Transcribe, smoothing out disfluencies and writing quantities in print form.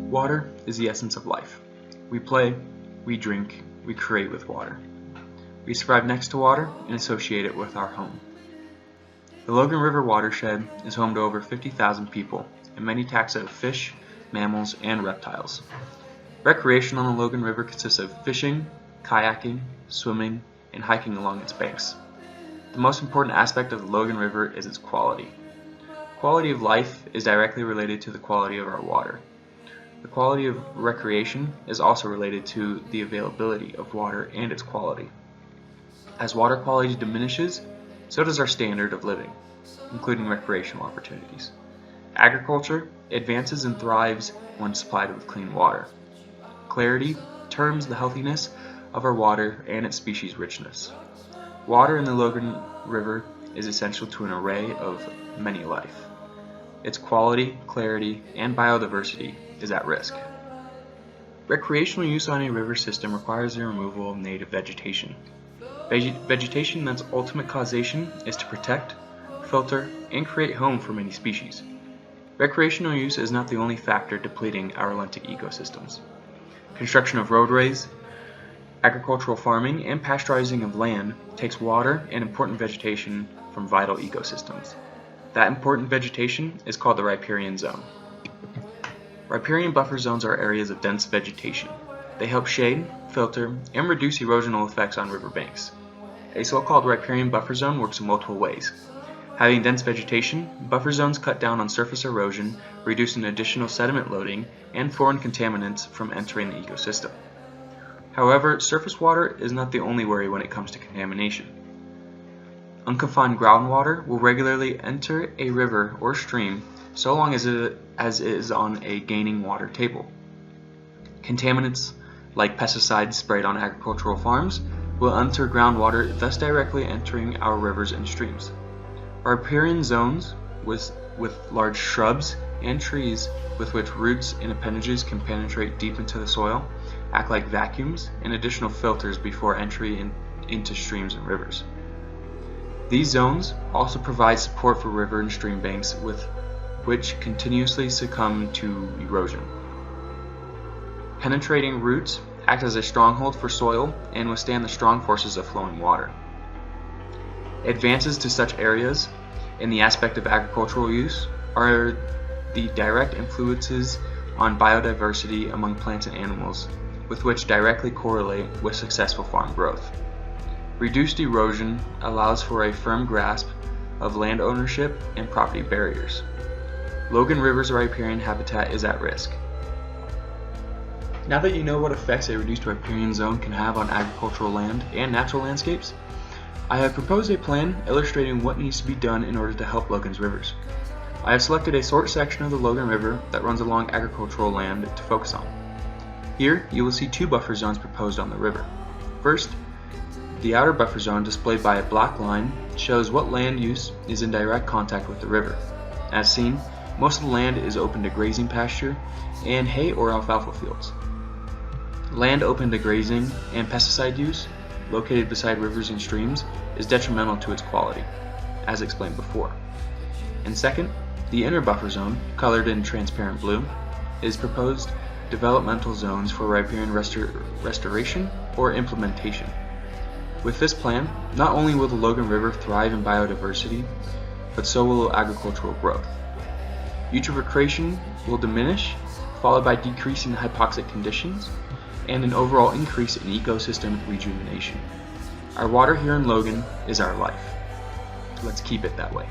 Water is the essence of life. We play, we drink, we create with water. We survive next to water and associate it with our home. The Logan River watershed is home to over 50,000 people and many taxa of fish, mammals, and reptiles. Recreation on the Logan River consists of fishing, kayaking, swimming, and hiking along its banks. The most important aspect of the Logan River is its quality. Quality of life is directly related to the quality of our water. The quality of recreation is also related to the availability of water and its quality. As water quality diminishes, so does our standard of living, including recreational opportunities. Agriculture advances and thrives when supplied with clean water. Clarity terms the healthiness of our water and its species richness. Water in the Logan River is essential to an array of many life. Its quality, clarity, and biodiversity is at risk. Recreational use on a river system requires the removal of native vegetation. Vegetation that's ultimate causation is to protect, filter, and create home for many species. Recreational use is not the only factor depleting our lentic ecosystems. Construction of roadways, agricultural farming, and pasteurizing of land takes water and important vegetation from vital ecosystems. That important vegetation is called the riparian zone. Riparian buffer zones are areas of dense vegetation. They help shade, filter, and reduce erosional effects on riverbanks. A so-called riparian buffer zone works in multiple ways. Having dense vegetation, buffer zones cut down on surface erosion, reducing additional sediment loading and foreign contaminants from entering the ecosystem. However, surface water is not the only worry when it comes to contamination. Unconfined groundwater will regularly enter a river or stream so long as it is on a gaining water table. Contaminants, like pesticides sprayed on agricultural farms, will enter groundwater, thus directly entering our rivers and streams. Riparian zones with large shrubs and trees with which roots and appendages can penetrate deep into the soil act like vacuums and additional filters before entry into streams and rivers. These zones also provide support for river and stream banks which continuously succumb to erosion. Penetrating roots act as a stronghold for soil and withstand the strong forces of flowing water. Advances to such areas in the aspect of agricultural use are the direct influences on biodiversity among plants and animals, with which directly correlate with successful farm growth. Reduced erosion allows for a firm grasp of land ownership and property barriers. Logan River's riparian habitat is at risk. Now that you know what effects a reduced riparian zone can have on agricultural land and natural landscapes, I have proposed a plan illustrating what needs to be done in order to help Logan's rivers. I have selected a short section of the Logan River that runs along agricultural land to focus on. Here, you will see two buffer zones proposed on the river. First, the outer buffer zone displayed by a black line shows what land use is in direct contact with the river. As seen, most of the land is open to grazing pasture and hay or alfalfa fields. Land open to grazing and pesticide use, located beside rivers and streams, is detrimental to its quality, as explained before. And second, the inner buffer zone, colored in transparent blue, is proposed developmental zones for riparian restoration or implementation. With this plan, not only will the Logan River thrive in biodiversity, but so will agricultural growth. Eutrophication will diminish, followed by decreasing hypoxic conditions, and an overall increase in ecosystem rejuvenation. Our water here in Logan is our life. Let's keep it that way.